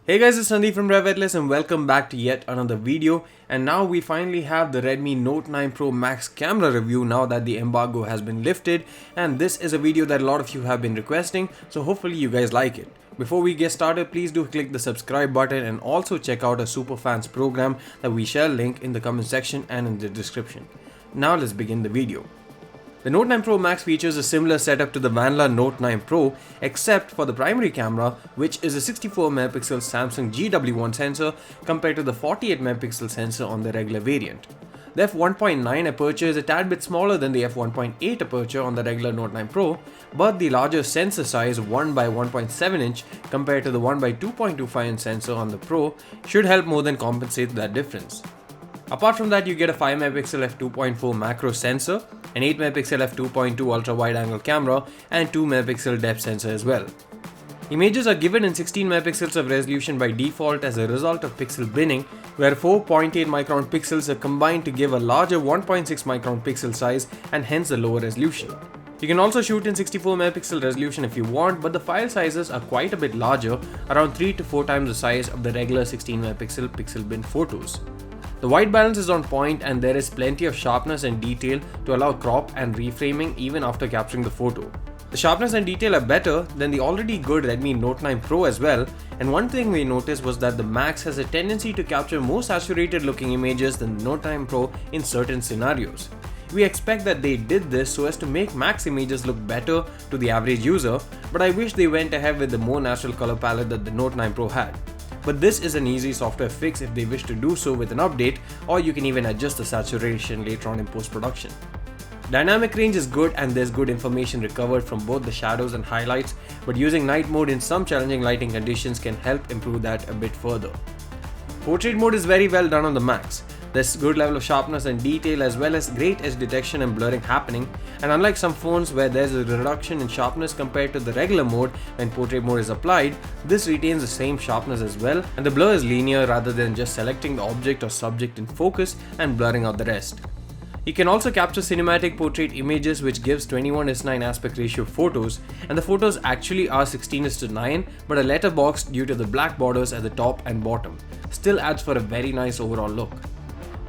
Hey guys, it's Sandeep from Revetless and welcome back to yet another video. And now we finally have the Redmi Note 9 Pro Max camera review now that the embargo has been lifted, and this is a video that a lot of you have been requesting, so hopefully you guys like it. Before we get started, please do click the subscribe button and also check out our Superfans program that we shall link in the comment section and in the description. Now let's begin the video. The Note 9 Pro Max features a similar setup to the Vanilla Note 9 Pro except for the primary camera, which is a 64MP Samsung GW1 sensor compared to the 48MP sensor on the regular variant. The f1.9 aperture is a tad bit smaller than the f1.8 aperture on the regular Note 9 Pro, but the larger sensor size 1x1.7 inch compared to the 1x2.25 inch sensor on the Pro should help more than compensate that difference. Apart from that, you get a 5MP f2.4 macro sensor, an 8MP f2.2 ultra wide angle camera, and 2MP depth sensor as well. Images are given in 16MP of resolution by default as a result of pixel binning, where 4.8 micron pixels are combined to give a larger 1.6 micron pixel size and hence a lower resolution. You can also shoot in 64MP resolution if you want, but the file sizes are quite a bit larger, around 3 to 4 times the size of the regular 16MP pixel bin photos. The white balance is on point and there is plenty of sharpness and detail to allow crop and reframing even after capturing the photo. The sharpness and detail are better than the already good Redmi Note 9 Pro as well, and one thing we noticed was that the Max has a tendency to capture more saturated looking images than the Note 9 Pro in certain scenarios. We expect that they did this so as to make Max images look better to the average user, but I wish they went ahead with the more natural color palette that the Note 9 Pro had. But this is an easy software fix if they wish to do so with an update, or you can even adjust the saturation later on in post-production. Dynamic range is good and there's good information recovered from both the shadows and highlights, but using night mode in some challenging lighting conditions can help improve that a bit further. Portrait mode is very well done on the Max. There's good level of sharpness and detail as well as great edge detection and blurring happening, and unlike some phones where there's a reduction in sharpness compared to the regular mode when portrait mode is applied, this retains the same sharpness as well, and the blur is linear rather than just selecting the object or subject in focus and blurring out the rest. You can also capture cinematic portrait images, which gives 21:9 aspect ratio photos, and the photos actually are 16:9 but are letterboxed due to the black borders at the top and bottom. Still adds for a very nice overall look.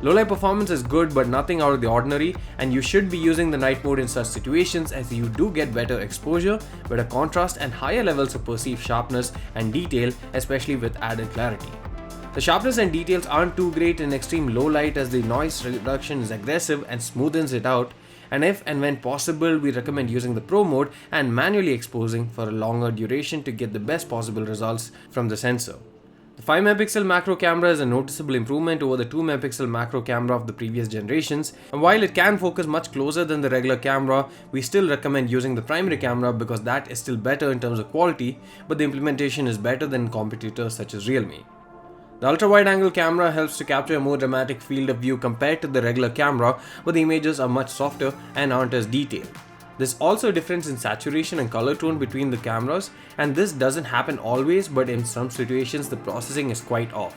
Low light performance is good but nothing out of the ordinary, and you should be using the night mode in such situations as you do get better exposure, better contrast and higher levels of perceived sharpness and detail, especially with added clarity. The sharpness and details aren't too great in extreme low light as the noise reduction is aggressive and smoothens it out, and if and when possible we recommend using the Pro mode and manually exposing for a longer duration to get the best possible results from the sensor. The 5MP macro camera is a noticeable improvement over the 2MP macro camera of the previous generations, and while it can focus much closer than the regular camera, we still recommend using the primary camera because that is still better in terms of quality, but the implementation is better than competitors such as Realme. The ultra-wide angle camera helps to capture a more dramatic field of view compared to the regular camera, but the images are much softer and aren't as detailed. There's also a difference in saturation and color tone between the cameras, and this doesn't happen always, but in some situations the processing is quite off.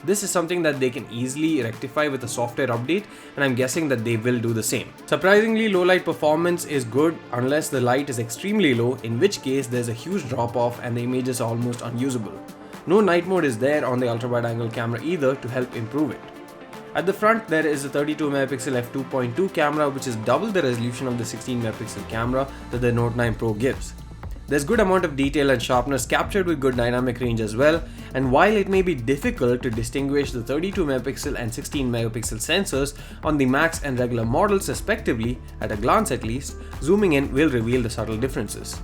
This is something that they can easily rectify with a software update, and I'm guessing that they will do the same. Surprisingly, low light performance is good unless the light is extremely low, in which case there's a huge drop off and the images are almost unusable. No night mode is there on the ultra wide angle camera either to help improve it. At the front, there is a 32MP f2.2 camera, which is double the resolution of the 16MP camera that the Note 9 Pro gives. There's good amount of detail and sharpness captured with good dynamic range as well, and while it may be difficult to distinguish the 32MP and 16MP sensors on the Max and regular models respectively, at a glance at least, zooming in will reveal the subtle differences.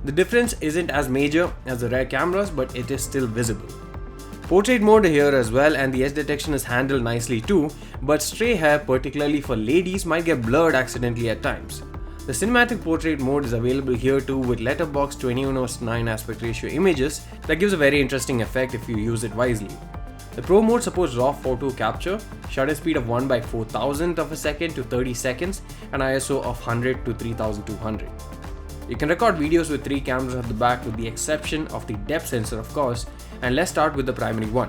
The difference isn't as major as the rare cameras, but it is still visible. Portrait mode here as well, and the edge detection is handled nicely too, but stray hair, particularly for ladies, might get blurred accidentally at times. The cinematic portrait mode is available here too with letterbox 21:9 aspect ratio images that gives a very interesting effect if you use it wisely. The Pro mode supports RAW photo capture, shutter speed of 1/4000th of a second to 30 seconds, and ISO of 100 to 3200. You can record videos with 3 cameras at the back with the exception of the depth sensor of course, and let's start with the primary one.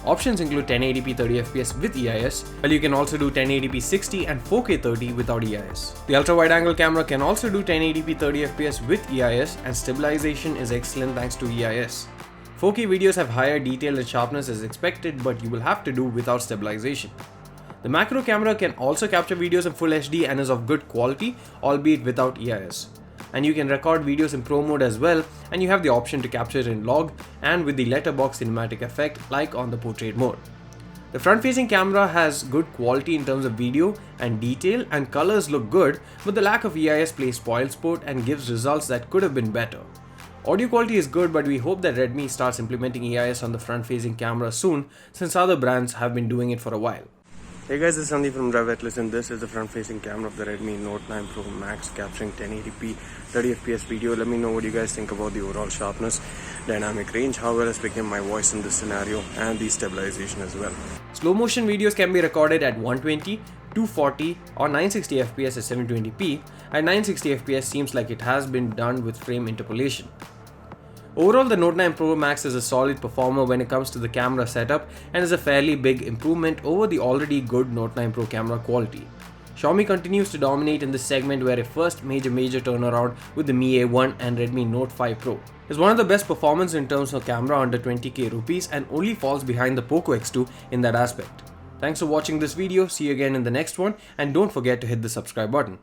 Options include 1080p 30fps with EIS, while you can also do 1080p 60 and 4K 30 without EIS. The ultra-wide angle camera can also do 1080p 30fps with EIS, and stabilization is excellent thanks to EIS. 4K videos have higher detail and sharpness as expected, but you will have to do without stabilization. The macro camera can also capture videos in full HD and is of good quality, albeit without EIS. And you can record videos in Pro mode as well, and you have the option to capture it in log and with the letterbox cinematic effect like on the portrait mode. The front-facing camera has good quality in terms of video and detail, and colors look good, but the lack of EIS plays spoilsport and gives results that could have been better. Audio quality is good, but we hope that Redmi starts implementing EIS on the front-facing camera soon, since other brands have been doing it for a while. Hey guys, this is Sandeep from Drive. And this is the front-facing camera of the Redmi Note 9 Pro Max capturing 1080p 30fps video. Let me know what you guys think about the overall sharpness, dynamic range, how well has become my voice in this scenario, and the stabilization as well. Slow motion videos can be recorded at 120, 240 or 960 fps at 720p. At 960 fps seems like it has been done with frame interpolation. Overall, the Note 9 Pro Max is a solid performer when it comes to the camera setup and is a fairly big improvement over the already good Note 9 Pro camera quality. Xiaomi continues to dominate in this segment, where a first major turnaround with the Mi A1 and Redmi Note 5 Pro is one of the best performance in terms of camera under 20k rupees and only falls behind the Poco X2 in that aspect. Thanks for watching this video, see you again in the next one, and don't forget to hit the subscribe button.